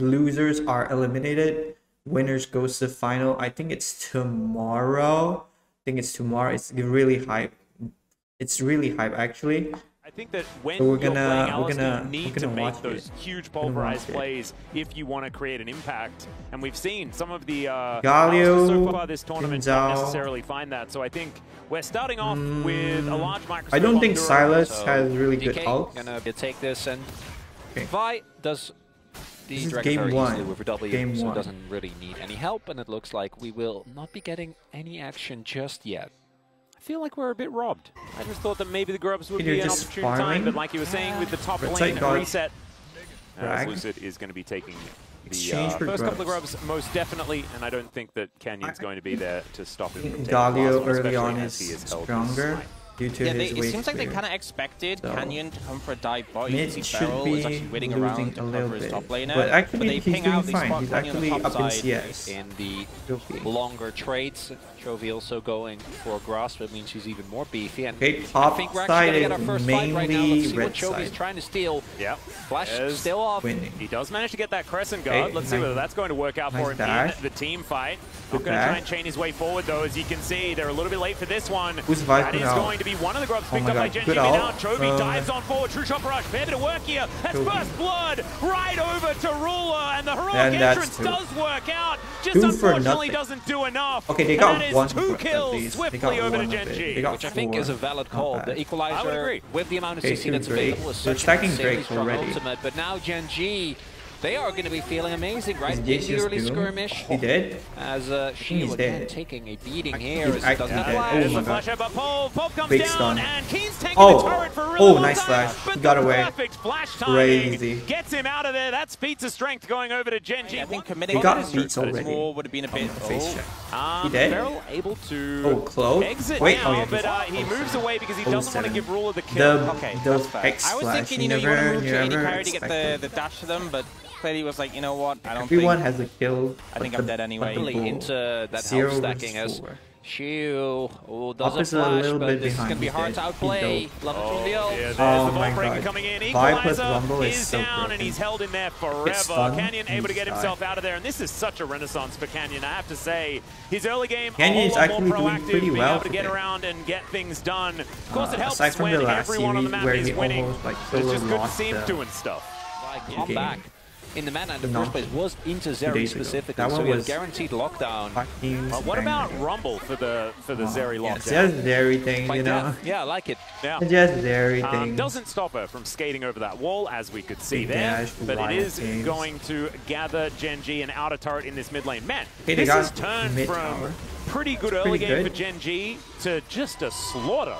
losers are eliminated. Winners goes to the final. I think it's tomorrow. It's really hype. It's really hype actually. I think that when So you're playing Alistar, you need to make those it. huge pulverized plays if you want to create an impact. And we've seen some of the Galio, so far this tournament don't necessarily find that. So I think we're starting off with a large microscope. I don't think on Duro. Silas has really good DK health. gonna take this, and Okay. Vi does the This is Dragon game very one. easily with W, Game so one. doesn't really need any help, and it looks like we will not be getting any action just yet. I feel like we're a bit robbed. I just thought that maybe the Grubs would You're be an just opportune farming. time, but like you were saying with the top Red lane side got reset, Drag. Lucid is going to be taking the Exchange for first couple of Grubs. Grubs most definitely, and I don't think that Canyon's going to be there to stop him from taking the Galio last one, early especially on as is he has held his stronger line. due to Yeah, his it wave seems like they clear. kind of expected So, Canyon to come for a dive bot. Mid You can see should Beryl be is actually waiting losing around to a little cover his bit, top laner. but actually they he's ping doing out, they fine. spot He's Canyon on the actually top up in side. CS. In the Filthy. longer trades, Chovy also going for Grasp. That means she's even more beefy. And Okay, I top think we're actually side gonna get is our first fight right now. Let's mainly see what red Chovy's side. trying to steal. Yeah. Flash There's still off. Winning. He does manage to get that Crescent Guard. Okay, Let's see whether that's going to work out for nice him dash. in the team fight. Good Not going to try dash. and chain his way forward, though. As you can see, they're a little bit late for this one. Who's That Viper is now? going to be one of the Grubs Oh picked my up by God, Gen G. good Now ult. Chovy dives on forward. True Shot Barrage. Fair bit of work here. That's Chovy. first blood right over to Ruler. And the heroic And that's entrance two. does work out. Just Two for unfortunately nothing. doesn't do enough. Okay, they And got that is one two at kills least. They swiftly got over to one of Gen it. G. They got Which I think four. is a valid Not call. bad. The I would Equalizer, agree. with the amount of Okay, CC that's two Drake. available, is They're such stacking an insanely Drake strong already. ultimate. But now Gen G, they are going to be feeling amazing, right? Is In this the just early Doom? skirmish, He did? as he's Shield again dead. taking a beating here. He's As he actually doesn't dead. flash. Oh There's my the flash God. out by Pope. Pope comes Big down, stun. and Keen's taking Oh. the turret for a Oh, really long nice time, flash. but He got the away. perfect flash timing Crazy. gets him out of there. That's feats of strength going over to Gen G. I think They committing got to beats already. more would have been a bit. Face check. He Beryl dead? able to Oh, Clove? exit Wait, now, oh yeah, but he he's- moves away because he oh, doesn't want to 7. give Ruler the kill. The, Okay, the that's fair. X I was flash, thinking, you you want to never, move you to AD never carry to get expected. the dash to them, but clearly was like, you know what, I don't Everyone think. has a kill. I think but I'm dead anyway. but the Really goal. into that 0 health stacking versus as 4. Shield Up does a is a flash, little but bit this is going to behind. be He's hard to dead. outplay. He's Love it Oh, from the ult. yeah, there's Oh the my Vault Breaker God. coming in. Vi plus Equalizer Rumble is is so down, and broken. he's held in there forever. stunned, Canyon able to get he's himself out of there, and this is such a renaissance for Canyon. I have to say, his early game Canyon is a whole lot actually more doing proactive, pretty being well able to get today. around and get things done. Of course, it helps aside from when the last everyone on the series map where is he winning. almost, like, But it's just solo good to see him lost the doing stuff. Come game. back in the mana in the No. first place was into Zeri days ago. specifically, That so one he has was guaranteed lockdown. What about Rumble for the Zeri It's lockdown? just everything, you Like know? that. Yeah, I like it. Yeah. It's just everything. Doesn't stop her from skating over that wall, as we could see Big there, dash, but it Riot is Games. going to gather Gen G and outer turret in this mid lane. Man, Okay, they this got has turned mid from tower. pretty good early Pretty game good. for Gen G to just a slaughter.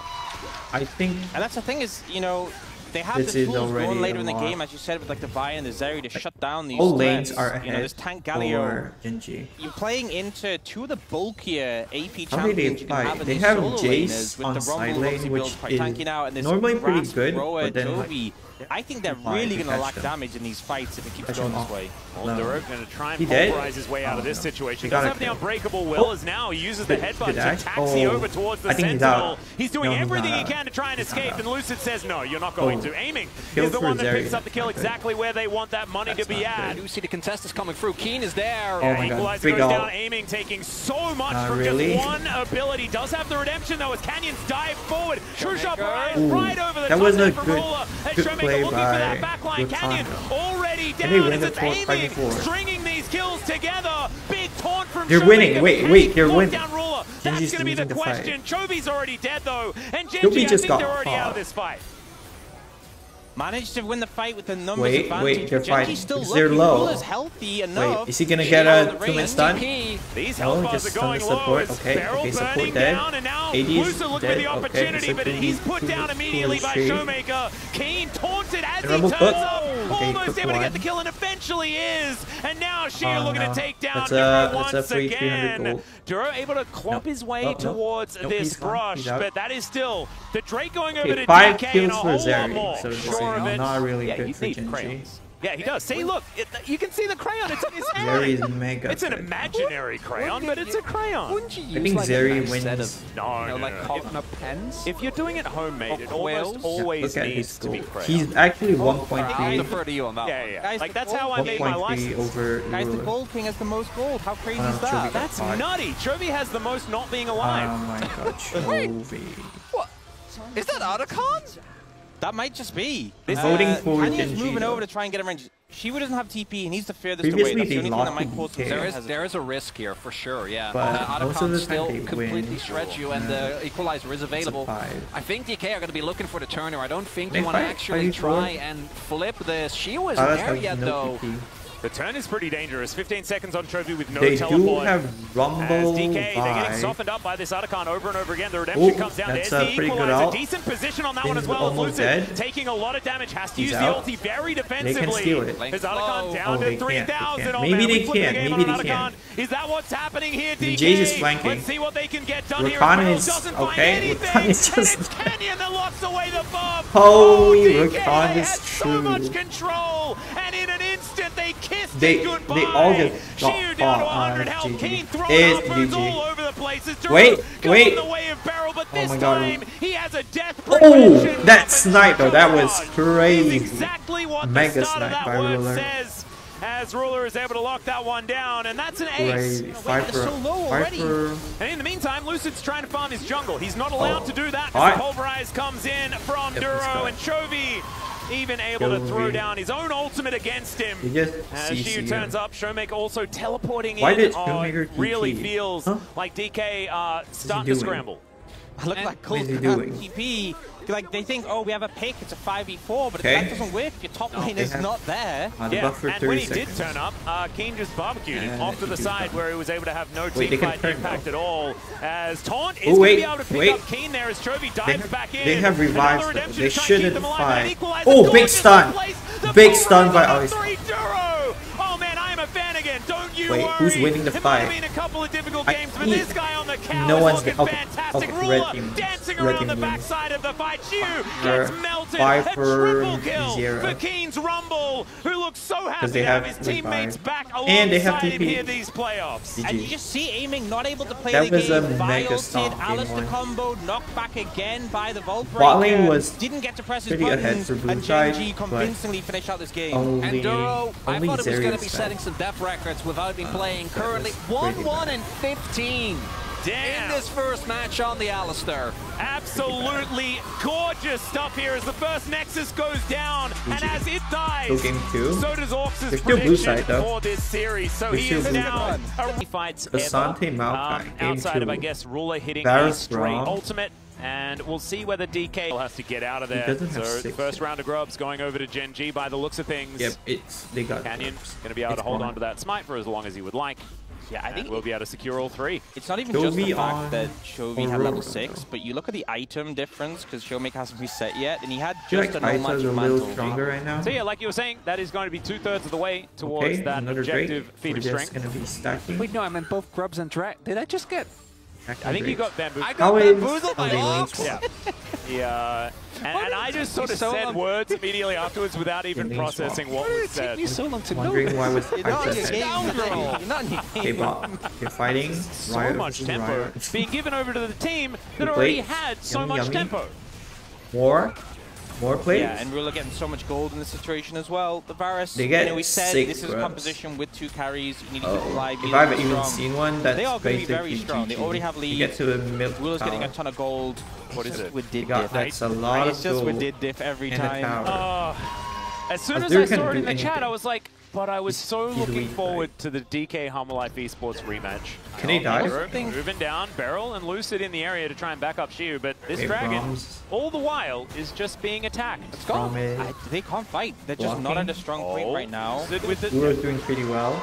I think And that's the thing is, you know, they have This the is tools already going a later in the lot. game, as you said, with like the Vi and the Zeri to shut down these all lanes threats. are ahead You know, this tank Galio. for Genji. You're playing into two of the bulkier AP How many champions you can fight? have in They these have solo Jace laners with on the side Rumble lane, obviously which builds quite is tanky now, and this normally pretty Grasp, good, Roa, but then, like, Chovy. I think they're Fine really to going to catch lack them. damage in these fights if it keeps Catch going them this all. way. Well, No. Duro going to try and He dead? pulverize his way out Oh, of this no. situation. He Does got have the a kill. unbreakable will Oh. as now he uses the Good headbutt to dash. taxi Oh. over towards the I think he's Sentinel. out. He's doing No, he's everything not he out. can to try and He's not escape, out. and Lucid says, no, you're not going Oh. to. Aiming Kill is the for one that Zeri. picks up the kill Not good. exactly where they want that money That's to be not at. good. You see the contestants coming through. Keen is there. Oh my God, Equalizer big goes ult. down, Aiming taking so much from really? just one ability. Does have the redemption though as Canyons dive forward. True shot right Ooh, over the that top was there a from good- Ruler. And good Showmaker play looking for that by backline. Canyon Wakanda. already And they down win as the it's 5v4. Aiming, stringing these kills together. Big taunt from They're Showmaker. winning. Wait, Can wait, he they're lock winning. down Ruler? That's Genji's going to be the losing the fight. question. Chobi's already dead though. And Genji Genji, I just think got they're already out of caught. this fight. Managed to win the fight with the numbers Wait, advantage. they're Genji's fighting still because they're looking. low. Ruler's healthy enough. Wait, is he gonna She's get out a of the 2-man range. stun? These No, health bars just are stun going the low. support. It's Okay, Beryl okay, support burning dead. down, and now 80 is Lusa looking for dead. the Okay, opportunity, so but two- he's put two- down two immediately is by shade. Showmaker. Keen taunted as he Rumble turns hook. up, Okay, almost hook able to one. get the kill, and eventually is. And now Shea Oh, looking no. to take down That's Duro a once free 300 again. gold. Duro able to clop his way Oh, no. towards Nope, this he's gone. brush, He's out. but that is still the Drake going over Okay, to 5 DK and a kills whole for lot Zeri, more. so it's Sure of it. not really Yeah, good you for need Genji. crayons. Yeah, he does. See, look, you can see the crayon. It's in his Zeri is mega. It's an good. imaginary crayon, but it's a crayon. Wouldn't you use I think like Zeri a nice set wins. of, No, like cotton pens? If you're doing it homemade, it quails? almost always Look at his needs to be goal. crayon. He's actually I 1.3. defer to you on that Yeah, one. yeah. Guys, Like the that's how I made my 1.3 license. over Guys, the Ruler. Gold King has the most gold. How crazy Wow, is that? Chovy got That's five. nutty. Chovy has the most not being Oh alive. my god, Chovy. What? Is that Otacon? That might just be. Voting for Kanye's Genji, moving though. over to try and get him range. Shiva doesn't have TP. He needs to furthest away. Previously, That's the they only thing that lost might to cause some DK. There is a risk here for sure, yeah. But most of Otacon the still time they completely win. shreds you, and the equalizer is available. 5. I think DK are going to be looking for the turner. I don't think they They want to fight. actually 5v4. try and flip this. Shio isn't Palace there has yet, no though. TP. The turn is pretty dangerous. 15 seconds on Chovy with no They teleport. do have As Rumble DK, they're getting by. softened up by this Otacon over and over again. The redemption Ooh, comes down. that's There's a the pretty good equalizer. ult. Decent position on that He's one as well. almost Lucid dead. taking a lot of damage. Has to He's use out. the ulti very They defensively. can steal it. His Otacon Oh, down they to can't, they 3,000. can't. Oh, Maybe man, they we flipped the can, game maybe on they Otacon. can. Is that what's happening here, DK? Jay's is flanking. Let's see what they can get done here. Rakan Rakan is doesn't find okay. anything. Rakan is And just- it's Canyon that locks away the bomb. Holy DK, Rakan they is had so true. much control, and in an instant they kissed They it goodbye. all just got Shiu down to fought 100 on health. GG. Keen throwing It's uppers GG. all over the place. As Duro Wait, goes wait. the way of Beryl, but Oh this my God. time he has a death Oh, premonition. that snipe though, that was Is crazy. exactly what Mega the start of snipe that by word Ruler. says. As Ruler is able to lock that one down, and that's an ace. Crazy. they're so low already. And in the meantime, Lucid's trying to farm his jungle. He's not allowed to do that Alright. because the Pulverize comes in from Yep, let's Duro, go. and Chovy even able to throw Chovy. down his own ultimate against him. He just As CC Shiu him. turns up, Showmaker also teleporting Why in. did Oh, Showmaker it really TP? feels Huh? like DK starting to doing? scramble. Look And like what is Cold he can't doing? TP. Like they think, oh, we have a pick. It's a 5v4, but Okay. if that doesn't work, your top lane they is have- not there. On the Yeah, buff for and 30 when he seconds. did turn up, Keen just barbecued him And off to the he side did where he was able to have no Wait, team they can fight turn, impact though. at all. As Taunt is Oh, going to wait, be able to pick wait. up Keen there as Chovy dives have- back in. they have revived Another them. redemption They to try and keep shouldn't them alive. fight. An equalizer Oh, big gorgeous stun. place. The Big full stun round by of Alice. 3 Duro. Oh man, I am a fan again. Don't you Wait, worry. who's winning the It might have fight? been a couple of difficult I- games, but he- this guy on the cow no is one's looking okay, fantastic. okay, red Ruler team- dancing red around team the wins. backside of the fight. Shiu They're gets melted. 5 A for triple kill 0. for Keen's Rumble, who looks so happy they to have have his teammates revive. back And they have alongside him TP. here these playoffs. GG. And you just see aiming not able to play That the was a game. mega Violted, stomp game Alistair one. combo, knocked back again by the Vault Bot lane Breaker. was Didn't get to press his pretty ahead buttons, for blue and side, Genji but convincingly finished out this game. only, And Duro, I only thought it was Zeri going to is be bad. setting some depth records without him playing. Currently pretty 1-1 bad. and 15 Damn. in this first match on the Alistair. Absolutely gorgeous stuff here as the first Nexus goes down, and as it dies, So game 2. so does Orcs' They're still blue prediction side, though. for this series. So They're he still is blue now side. a fights Asante ever. Maokai, game outside of, 2. I guess, Ruler hitting Varus a straight Braum. ultimate. And we'll see whether DK has to get out of there. doesn't So have the 6 first yet. round of grubs going over to Gen G by the looks of things. Yep, they got Canyon grubs. going to be able to It's hold fine. on to that smite for as long as he would like. Yeah, I And think we'll be able to secure all 3. it's not even Chovy just the fact on that Chovy had level Aurora, 6, but you look at the item difference because Showmaker hasn't reset yet, and he had I feel just like a no-match Aiza's a little mantle. stronger right now. So yeah, like you were saying, that is going to be 2/3 of the way towards Okay, that another objective Drake. feat We're of just strength. gonna be stacking. Wait, no, I meant both Grubs and Drake. Did I just get... I think you got bamboo. I How got is bamboozled by they Ox? link? Yeah. And I just sort of so said long? words immediately afterwards without even Getting processing swapped. what Why did was it take said. me so long to know Wondering this? why was You're not in Aiza your said. game, bro. You're not in your Okay, game. bot. You're fighting. So Riot much versus tempo Riot. being given over to the team that Good already play. had so Yummy, much yummy. tempo. More plays. Yeah, and Ruler getting so much gold in this situation as well. The Varus, They get we said 6 this is a grubs. composition with 2 carries. You need to keep Oh, alive. if I've even seen one, that's They are gonna be basically very strong. They GG. already have You lead. get to a milk Ruler's getting a tower. ton of gold. What is it? With You did got, diff. that's a lot It's of just with gold did diff every and a time. tower. As soon as Azure I can saw it do in the chat, anything. I was like, but I was so he's looking weak, forward right? to the DK Humble Life Esports rematch. Can he die? Moving down, Beryl and Lucid in the area to try and back up Shiu, but this Okay, dragon, Brahms. all the while, is just being attacked. Let's go. From it. They can't fight. They're just not Blocking. at a strong point right now. Lucid with it. Luro's doing pretty well.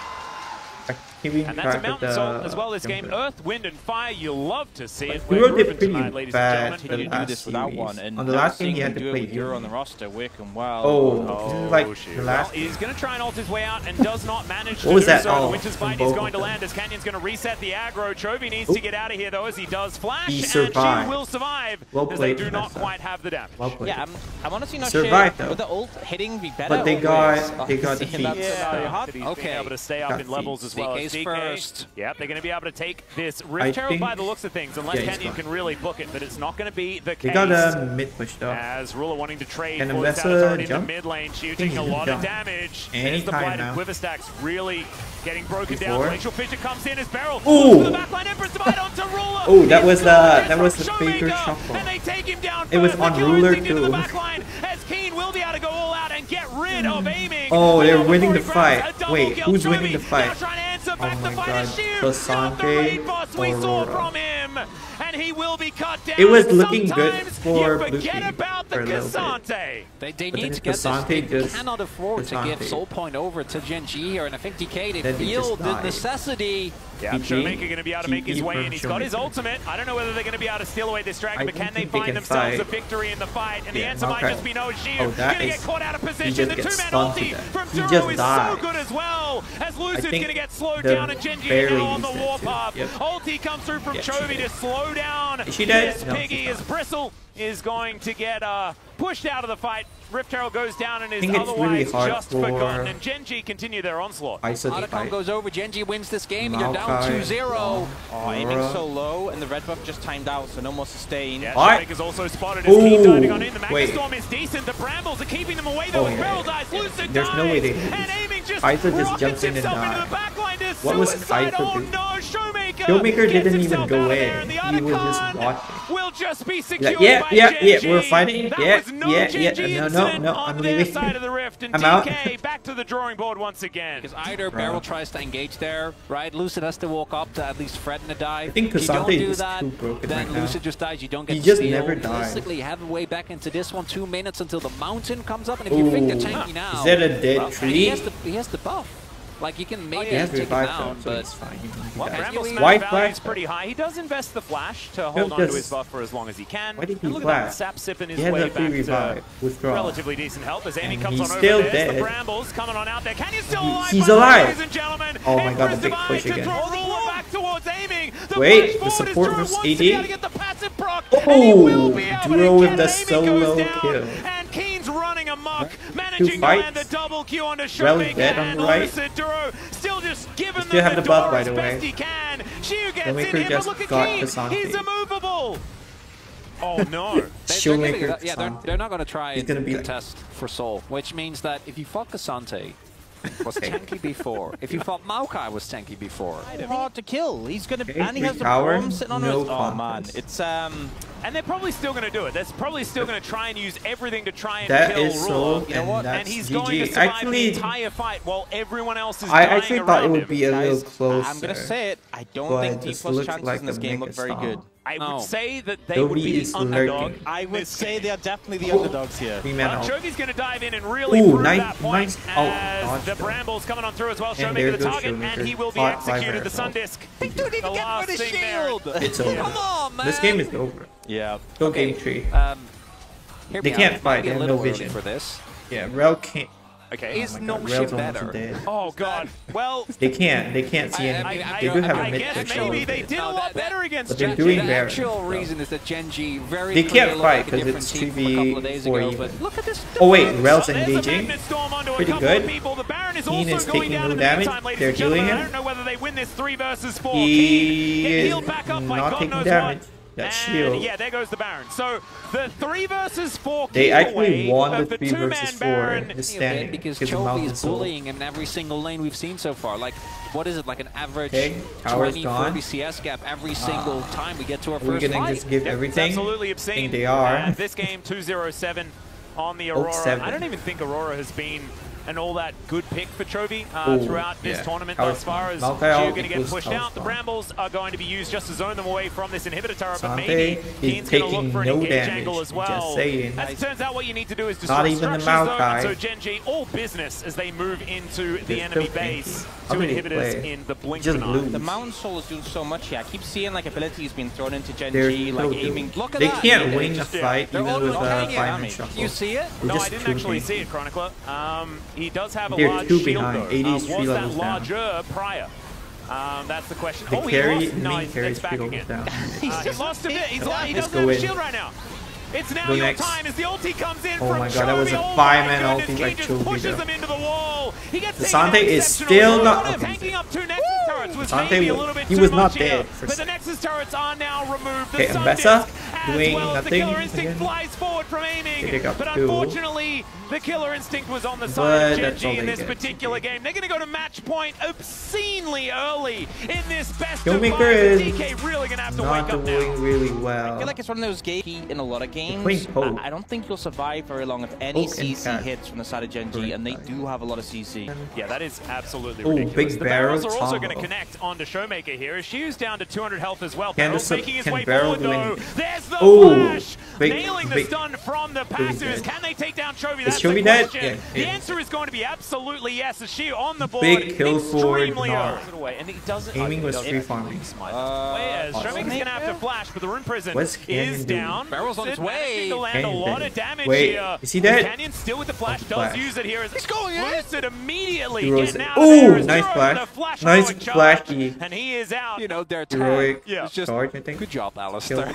keeping And that's track a of Mountain Salt as well this the game. jungler. Earth, Wind, and Fire. You'll love to see it. Hero We're did moving pretty tonight, ladies bad and for gentlemen. the Do last this without series. one, and On the now last game, seeing he him had to do it play with Hero Hero. on the roster, working well. Oh, this is like the Well, last. he's going to try and ult his way out and does not manage to What was do that? so. Oh, Winter's from Fight is both going of to them. land as Canyon's going to reset the aggro. Chovy needs to get out of here though as he does flash, He and survived. she will survive Well as they played do from not that quite have the damage. Well played. Yeah, I'm honestly not Survived, sure. though. Would the ult hitting be better? But they or got worse? they got Seeing defeat. that scenario Yeah, happen. he's being able to stay up Got in levels feet. as well as DK's DK. first. Yep, they're going to be able to take this I Rift Herald think- by the looks of things, unless yeah, he's Canyon gone. can really book it, but it's not going to be the They case. got a mid push though. As Ruler wanting to trade Can for this Ambessa outside in the jump? mid lane, think shooting he a can lot of jump. damage. There's Anytime the blighted now. quiver stacks really getting broken down. Before. Glacial Fissure comes in as Beryl. Ooh. To the backline, Empress Divide onto Ruler. Ooh, that He's was got the- it that was from the Faker Showmaker, shuffle. and they take him down It was first. on The killer Ruler instinct into the too. backline as Keen will be able to go all out and get rid of aiming. Oh, they're Now winning before the he grabs fight. a double Wait, kill, who's winning Chovy the fight? now trying to answer back Oh the my fight God. is Sheer. Not the Basante raid boss we saw Aurora. from him, and he will be cut down. It was looking good Sometimes for you Blue forget Team about the for a little bit. Cassante. They But need then to get this. Basante They just- cannot afford to give Basante. Soul Point over to Gen G here, and I think DK, they Then he feel just the died. necessity. Yeah, GG. Showmaker going to be able to make his GG way in. from He's got his Showmaker. ultimate. I don't know whether they're going to be able to steal away this dragon, I but can don't they think they find can themselves a fight. victory in the fight? And the Yeah, answer might Maokai. just be no. Sheer Oh, going that to get is- caught out of he position. just The gets two-man stunned to ulti death. from He Duro just is so died. good as well. As Lucid's think going to get slowed the down, and Genji barely now on the used that too. warpath. Yep. Ulti comes through from Yeah, she Chovy did. to slow down Is she dead? this No, piggy. she's As not. Bristle is going to get pushed out of the fight. Rift Herald goes down and is think it's really otherwise hard just for forgotten. And Genji continue their onslaught. Iso to Otacon fight. goes over, Gen G wins this game, and they're down Maokai. 2-0. Oh, aiming so low, and the red buff just timed out, so no more sustain. Yeah, What? Showmaker's also spotted as Keen diving on in. The Wait. Magnastorm is decent. The Brambles are keeping them away though. Oh, As yeah, Beryl yeah. dies, Lucid There's dies, no way they and lose. aiming just Kaiser just rockets jumps in and himself into dies. the backline to What was suicide. Kaiser Oh doing? no, Showmaker Showmaker gets didn't even himself go out of in. there, and the He was just Otacon watching. will just be secured Yeah, by yeah, Gen yeah, G. we're fighting. That Yeah, was no yeah, Gen yeah. G No, no, incident no, on I'm their leaving. side of the rift, and I'm out. DK back to the drawing board once again. Because either Beryl tries to engage there, right? Lucid has to walk up to at least threaten to die. I think If you don't Cassante do is that, too broken then right now. Lucid just dies. You don't get He the just steal. never died. Realistically, you have a way back into this one. 2 minutes until the mountain comes up, and if you think they're Ooh. tanky now, Is that a dead well, tree? He has the buff. Like you can maybe He has take him revived down, though, so but it's fine. He Well, died. Brambles' Why value flash is pretty high. He does invest the flash to He'll hold on to just- his buff for as long as he can. Why did he And look at that, flash? Sap sipping his He has way a free back revive. to Withdraw. relatively decent help as Amy And comes on he's over. still There's dead. the Brambles coming on out there. Can you still alive? He's by the way, alive. ladies and gentlemen. Oh my God, Empress the big Divide push to again. throw Ruler back towards aiming. The Wait, push the forward is support Duro versus wants to be able AD? to get the passive proc, and he will be able Duro to with get the it. Aiming goes solo down, kill. and Keen's running amok, managing to fights. land the double Q onto Rel is Showmaker dead on and the right. Lucid. Duro still just giving Still them have the buff, door by as the best way. he can. Shiu gets Showmaker in here, but just look at got Keen. Cassante. He's immovable. Oh no. Showmaker yeah, Cassante. they're not going to try He's and gonna be like- contest for Soul, which means that if you fought Cassante, was tanky before. If you thought Maokai was tanky before. Hard to kill. He's gonna, Okay, and he has free the tower, bomb sitting on no his. Oh man, contest. it's And they're probably still going to do it. They're probably still going to try and use everything to try and That kill is Ruler. Soul, You know what? and that's And he's GG. going to survive Actually, the entire fight while everyone else is I dying actually thought it around would him. be a little guys, closer. I'm gonna say it. I don't but think this T-plus looks chances like in this a game look very mega good. stall. I No. would say that they Chovy would be is the underdog. lurking. I would This say game. they are definitely the underdogs here. 3-man ult. Chovy's going to dive in and really Ooh, prove nice- that point nice ult. as Dodge the though. Brambles coming on through as well. And Showmaker there the goes target, Showmaker. and he will be Caught by executed. The Vertical. Sundisk. They don't even The get last rid of thing there. shield. It's over. Come on, man. This game is over. Yeah. Go Okay, game 3. Hear They me can't out. fight, Might be they a have little no early vision. for this. Yeah, Rel can't. Okay. Is Oh my no God, shit Rel's almost better? dead. Oh god. Well, They can't see anything. They do have a I mid guess push. maybe they did a No, lot that- better against But they're Genji. doing the better, actual so. reason is that Gen G very They can't clearly fight looked like a 'cause different it's team from a couple of days 2v4 ago. even. But look at this. Oh wait, Rel's There's a engaging. Magnet Storm onto a Pretty couple good. of people. The Baron is Keen also is going taking down no in the damage. meantime, ladies They're and gentlemen. healing I him. don't know whether they win this 3 versus 4. He Keen get is healed back up by not God taking knows damage. what. That And shield. yeah, there goes the Baron. So the 3 versus 4 They actually giveaway won of the 3 two-man versus 4 Baron. this Yeah, standing because of Chovy Mountain is Soul. bullying him in every single lane we've seen so far. Like, what is it, like an average Okay, tower's 20, gone. 40 CS gap every single time we get to our Are we first gonna fight? just give Yep, everything? It's absolutely I obscene. think they are. And this game 2-0-7 on the Aurora. 7. I don't even think Aurora has been and all that good pick for Chovy throughout this tournament How thus is far. As Maokai Geo ult going to get equals pushed House out. The Bomb. Brambles are going to be used just to zone them away from this inhibitor turret, but Sante maybe is Keen's going to look taking for an no engage damage, angle as just well. saying. As it turns out, what you need to do is Not destroy even the structures though, Maokai. and so Gen.G all business as they move into the They're enemy still base tanky. to How do they inhibitors play? in the blink Just of an eye. lose. The Mountain Soul is doing so much here. I keep seeing like abilities being thrown into Gen They're G, like still aiming. Look at They that. can't They win a just- fight they're even all with looking a at it. fireman shuffle. You see it? We're No, just I didn't too actually big. see it, Chronicler. He does have a They're large two shield behind. though. 80 is three was that levels down. larger prior? That's the question. The Oh, carry, he lost. No, main carry it's back skill again. down. He lost a bit. He doesn't Let's have go a in. shield right now. It's now Go your next. time as the ulti comes in Oh from my god, that was a Chovy. fireman Oh my ulti goodness, like King just Chovy pushes there. them into the wall. He gets The taken out Sante is exceptionally still well. not- Tanking up two Nexus turrets was Sante maybe a was- little bit he too was not much here, dead for but the s- Nexus turrets are now removed. The Okay, Sun Mbessa Disc, as doing well as the nothing Killer Instinct again. flies forward from They aiming, pick up but two. unfortunately the Killer Instinct was on the But side of that's all Gen.G in they this get. particular game. They're going to go to match point obscenely early in this best Killmaker of five. is DK really going to have to Not wake up now. doing really I well. feel like it's one of those games in a lot of games. playing Poke. I don't think you'll survive very long if any Poke and CC Cat. hits from the side of Gen G, and they do have a lot of CC. Yeah, that is absolutely Ooh, ridiculous. big The barrels barrel are also combo. going to connect onto Showmaker here. Shu's down to 200 health as well. Can Barrel's the- making his can way Barrel forward do though. anything? There's the Ooh, flash! big- Nailing the big- stun from the passives. dead. Can they take down Chovy? Is That's Chovy the dead? question. Yeah, The yeah. answer is going to be absolutely yes. As Shu on the board. Big kill for extremely Gnar. early. And he doesn't. Aiming was doesn't free actually farming. smite. Showmaker's going to have to flash, but the Rune Prison What's Canyon is doing? down. Barrel's on its Sid managing way. to land a Canyon lot dead. of damage Wait, here. is he dead? Canyon still with the flash, Oh, does flash. use it here as He's going in. Lucid immediately Heroes- getting out of there. Ooh, as nice Duro flash. with a flash Nice heroic charge, flashy. and he is out. You know, their Heroic tag was just charge, I think. good job, Alistair.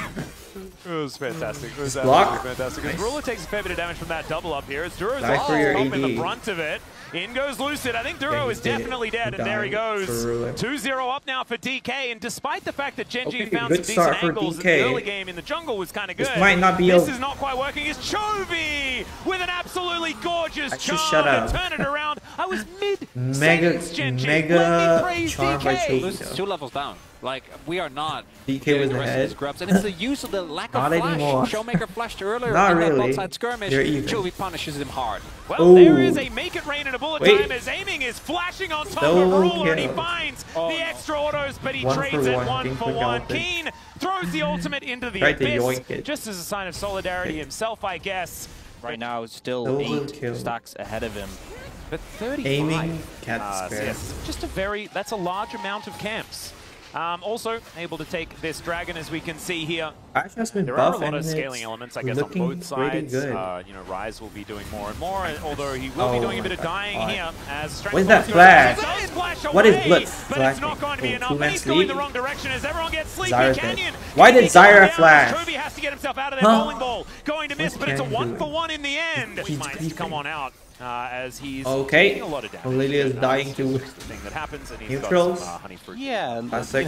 It was fantastic. It was block. absolutely fantastic. Nice. Rula takes a fair bit of damage from that double up here. As Duro's Die for your in the AD. brunt of it. In goes Lucid. I think Duro Yeah, he is did it. definitely dead, He and there he died goes. for Rula. 2-0 up now for DK, and despite the fact that Gen.G Okay, found good some start decent for angles in DK. the early game in the jungle was kind of good. This might not be This over. is not quite working. It's Chovy with an absolutely gorgeous Actually, charm shut to up. turn it around. I was mid Mega- sentence, Gen.G. mega Let me praise charm by DK. Chovy. Lose 2 levels down. Like, we are not DK getting was the rest of ahead. these grubs. And it's the use of the lack of Not flash. anymore. Showmaker flashed earlier Not in that really. outside skirmish. They're even. Chovy punishes him hard. Well, Ooh. there is a make it rain in a bullet Wait. time as aiming is flashing on top Solo of Rule, and he kill. finds the extra autos, but he One for trades it one. 1 King for quick 1. outfit. Keen throws the ultimate into the Tried to abyss, yoink it. just as a sign of solidarity himself, I guess. Right now, it's still Solo 8 kill. stacks ahead of him. But 35. Aiming cat So spare. yes, just that's a large amount of camps. Also able to take this dragon, as we can see here. Ash has been There are a buff lot and of scaling it's elements, I guess, on looking both pretty sides. good. You know, Ryze will be doing more and more, although he will be Oh doing a my bit of God. dying Alright. here. As What is that Strength flash? does flash What is away, Blitz but it's not flashing? going to be Oh, enough. And two-man he's going the sleep? wrong direction as everyone gets sleepy. Zyra's dead. Canyon. Why did He goes Zyra down. flash? Chovy has to get himself out of that Huh? bowling ball. Going to miss, What's but it's a Canyon 1-for-1 in the end. He's He might creeping. come on out. As he's Okay. taking a lot of damage. Olivia is dying That's to just the thing that happens, and he's neutrals. got some, honey fruit. Yeah, Classic.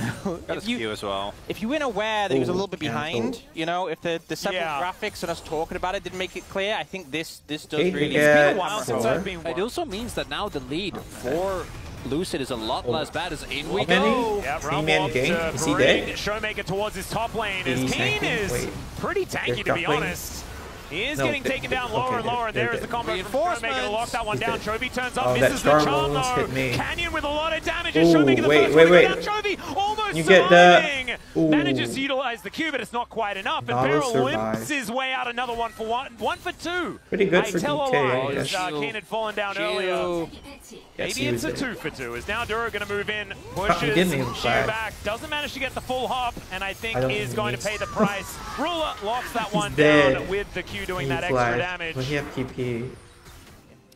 if you as well. if you weren't aware that he was a Ooh, little bit behind, cancelled. you know, if the several Yeah. graphics and us talking about it didn't make it clear, I think this does Okay, really. yeah. It's been a while since Four. I've been. It also means that now the lead for Lucid is a lot less bad as in we How many? go. Yeah, Three-man Realm gang? wants Is to he bring dead? Showmaker towards his top lane as He's Keen tanking? is Wait. pretty tanky, They're to be shuffling? honest. He is No, getting they- taken down okay, lower and lower, and they're there is the dead. combo from Showmaker to lock that one He's down. dead. Chovy turns up, Oh, that misses the charm charm almost though. hit me. Canyon with a lot of damage as Ooh, Showmaker the wait, first wait, one to go wait. down. Chovy almost You get the- surviving. Ooh. Manages to utilize the Q, but it's not quite enough. And Nala Peril limps survived. his way out another 1-for-1, 1-for-2. Pretty good I for tell a DK, lie, I as guess. Keen had fallen down Shield. earlier. Yes, Maybe he it's was a dead. 2-for-2. Is now Duro going to move in, He pushes didn't even Shu flag. back, doesn't manage to get the full hop, and I think I don't is think going he to pay needs- the price. Ruler locks that one dead. down with the Q doing He that extra flashed. damage, But he have TP.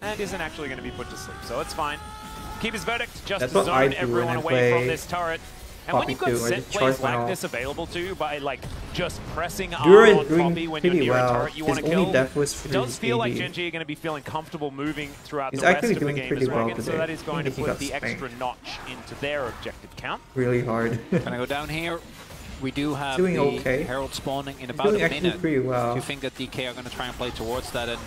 and isn't actually going to be put to sleep, so it's fine. Keep his verdict, just That's to what I zone do everyone when I away from play this turret. And when you've got Poppy 2, I set just plays charge my like ult. this available to you by like just pressing R Dura is on doing Poppy when you're pretty near a well. turret you His want to only kill, death was it for does his feel like AD. Gen.G are going to be feeling comfortable moving throughout He's the rest actually of the doing game pretty as well Dragon, so today. that is going to I think he put got the spanked. extra notch into their objective count. Really hard. Gonna go down here. We do have Doing the okay. Herald spawning in He's about doing a actually minute. pretty well. Do you think that DK are going to try and play towards that? And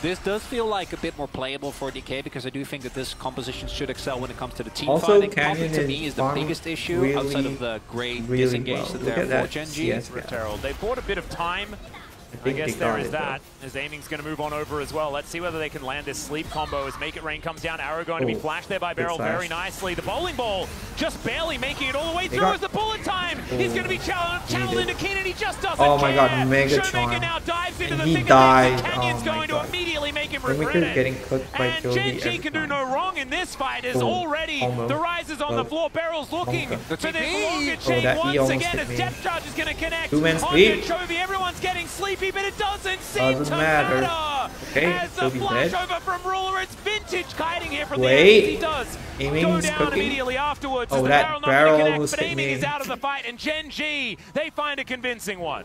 this does feel like a bit more playable for DK because I do think that this composition should excel when it comes to the team Also, fighting. Canyon Poppy to is me is the farming biggest issue really, outside of the great really disengage well. that Look they're at for that Gen.G. CS Rift guy. Herald. They bought a bit of time I guess there is though. that, as Aiming's going to move on over as well. Let's see whether they can land this sleep combo as Make It Rain comes down. Arrow going to be flashed there by Beryl very nicely. The bowling ball just barely making it all the way through as the bullet time. He's going to be channeled into Keenan. He just doesn't Oh my care. god, Mega Showmaker Charm. now dives into And the he thick died. of things. Canyon's Oh my going to god. immediately make him Showmaker regret it. getting cooked by And Jovi Gen G every can do time. no wrong in this fight as Boom. already Almost. the Rise is on the floor. Beryl's looking for this longer chain that E once almost again hit as me. Depth Charge is going to connect. Two-man Onto sleep. Chovy. Everyone's getting sleepy, but it doesn't seem Doesn't to matter. matter. Okay, As the Chovy flash dead. over from Ruler, it's vintage kiting here from Wait. the He does go Aiming's down cooking. immediately afterwards. Oh, as the that barrel not barrel gonna connect, almost but hit Aiming me. is out of the fight, and Gen G, they find a convincing one.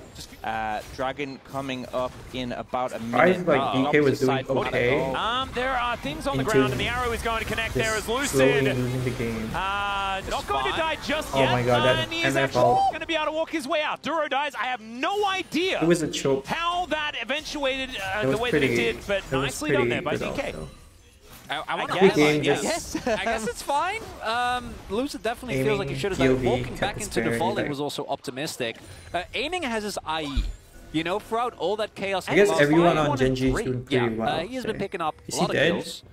Dragon coming up in about a I minute. like DK was doing Opposite side. okay. There are things on the Into ground, and the arrow is going to connect there as Slowly Lucid. losing the game. Not going to die just Oh yet. my god, that and he is MF actually ult. going to be able to walk his way out. Duro dies. I have no idea It was a choke. how that eventuated It the was way that pretty, it did, but it was nicely pretty done there by good DK. also. I want to guess, highlight, yes. yes. I guess it's fine. Lucid definitely feels like he Aiming, should have done it. POV, Walking back kept into the sparing volley there. was also optimistic. Aiming has his IE. You know, throughout all that chaos. I guess last everyone fight, on Gen G is doing pretty well. he has been okay. picking up Is a he lot of dead? kills.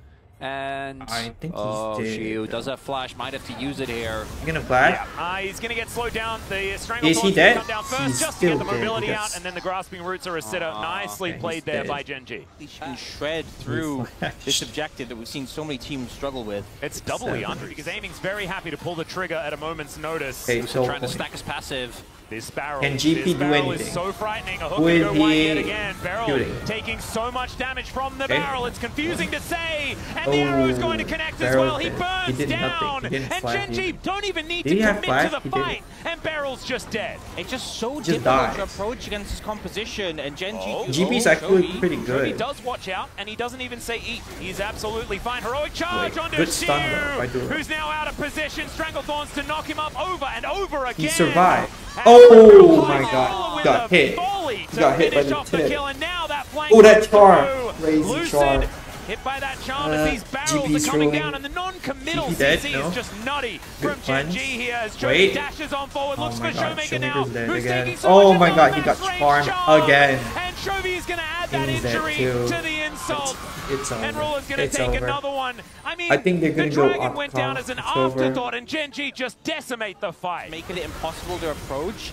And I think he's dead. Shiu does have flash, might have to use it here. You gonna flash? He's going to get slowed down. The strangle Is he thorns dead? come down first He's just to get still the dead mobility because- out, and then the grasping roots are a sitter. Nicely okay, played he's there dead. by Gen G. He can shred through this objective that we've seen so many teams struggle with. It's doubly under because Aiming's very happy to pull the trigger at a moment's notice. Okay, so Trying to stack his passive. This barrel, Can GP this do barrel is anything? so frightening. A hook With can go wide the yet again. Barrel shooting. taking so much damage from the Okay. barrel. It's confusing to say. And the arrow is going to connect as Barrel well. He dead. burns He did down. nothing. He didn't And flash Gen G either. don't even need Did to he have commit flash? to the He didn't. fight. And Barrel's just dead. It's just so Just difficult to dies. approach against his composition, and Gen G. GP's actually Chovy. pretty He good. does watch out, and he doesn't even say eat. He's absolutely fine. Heroic charge Wait, onto good stun though by Shiu, Duro. who's now out of position. Stranglethorns to knock him up over and over again. He survived. And Oh Duro my plays god, Ruler with got a hit. volley He to got hit by finish the off the tip. kill, and now that flank Oh, that goes charm. through. Crazy Lucid charm. hit by that charm as these barrels GP's are coming rolling. down, and the non-committal GP dead? CC No? is just nutty Good from Gen punch. G here as Jovi Wait. dashes on forward, Oh looks my for god, Showmaker now, Showmaker's dead who's again. taking so Oh much my of god, the he got max range charmed charm. again. And Chovy is going to add that He's dead injury too. to the insult. It's over. And Ruler's going to It's take over. another one. I mean, I think they're the gonna go Dragon up went down comp. as an It's over. afterthought, and Gen G just decimate the fight. Making it impossible to approach.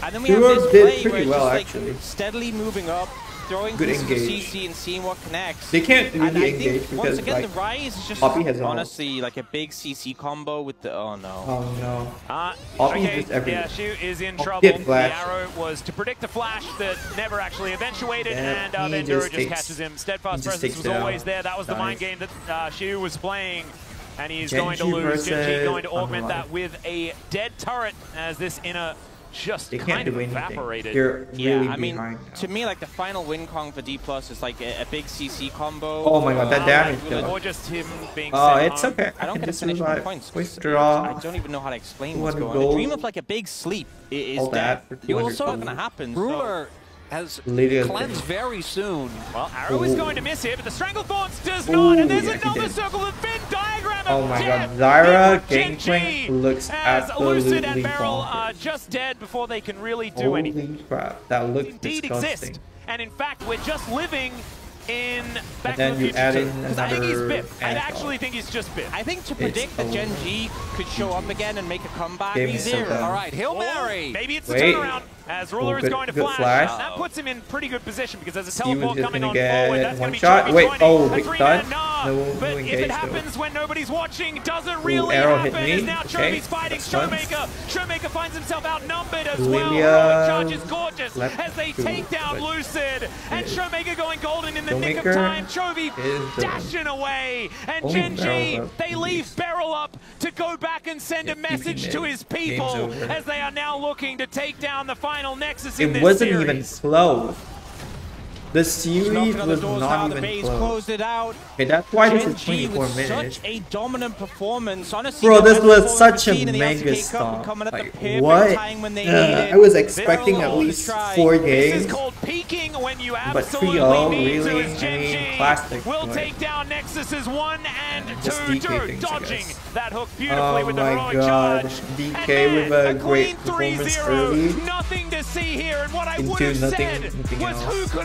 And then we Duro have this did play pretty where it's well, just like actually. steadily moving up, throwing Good pieces of engage. CC and seeing what connects. They can't And really I think engage once because again like the Rise is just Poppy has ult. honestly like a big CC combo with the oh no. oh no. Okay, just everywhere. yeah, Shu is in Oh, trouble. did The flash. arrow was to predict the flash that never actually eventuated, Yeah, and he then Duro just just takes- catches him. he Steadfast just presence takes was it out. always there. That was the mind Nice. game that Shu was playing, and he's Gen going to G lose. Gen G versus going to augment Unalive. that with a dead turret as this inner just They kind can't of do anything. evaporated. They're Yeah, really I mean, behind to now. me, like the final win Kong for D+ is like a big CC combo. Oh my god, that damage Or though. just him being Oh, sent it's home. okay. I don't get just to finish my survive. points. Withdraw. I don't even know how to explain what's 200 going on. gold. A dream of like a big sleep is All that dead. for You 200 also not gold. gonna happen. So. Ruler has Lydia's cleansed dead. very soon. Well, Arrow is Ooh. going to miss here, but the Stranglethorns does not, and there's yeah, he another did. circle of Venn diagram Oh of my death god, Zyra for Gen G, Gangplank looks as Lucid and absolutely Beryl are bonkers. just dead before they can really do anything. Holy crap, that looks Indeed disgusting. exist, and in fact, we're just living in Back then to the you Future add 2. in 'Cause I think he's another Biff. I Asshole. actually think he's just Biff. I think to predict that Gen G could show up again and make a comeback Game is is so zero. done. All right, Hail Or Mary. maybe it's the Wait. turnaround as Ruler is good- going to good flash. flash. That puts him in pretty good position because there's a He was teleport just coming gonna on get forward. That's one going to be shot. Chovy Wait, joining oh, a big three-man stun. nah. No But if engage, it though. happens when nobody's watching, doesn't really Arrow happen. hit me. Is now Okay. Chovy's fighting Stuns. Showmaker. Showmaker finds himself outnumbered as well. Lilia Heroic charge is gorgeous left as they two, take down but Lucid. And it- Showmaker going golden in the nick of Showmaker time. Chovy is the- dashing away. And Only Gen G, Beryl up. they leave Beryl up to go back and send a Yeah, message keep to him in. his Game's people over. as they are now looking to take down the final Nexus in It this wasn't series. even close. The series Knocking on the was doors now, not the even base close. closed it out. Okay, that's why this Gen is G 24 with minutes. such a dominant performance. Honestly, Bro, the this best was performance such a we've seen in the mega LCK Cup, stop. coming at the Like, perfect what? time when they needed. I was expecting Beryl at always least tried. 4 This is games. called peaking when you But absolutely 3-0, need to really? as Gen I mean, G. plastic. will Like, take down Nexus's 1 and 2. just DK Dirt things, I dodging guess. that hook beautifully with the Oh heroic my god, charge. DK with a great clean performance 3-0. early Nothing to see here, and what I would into have nothing said was else. who could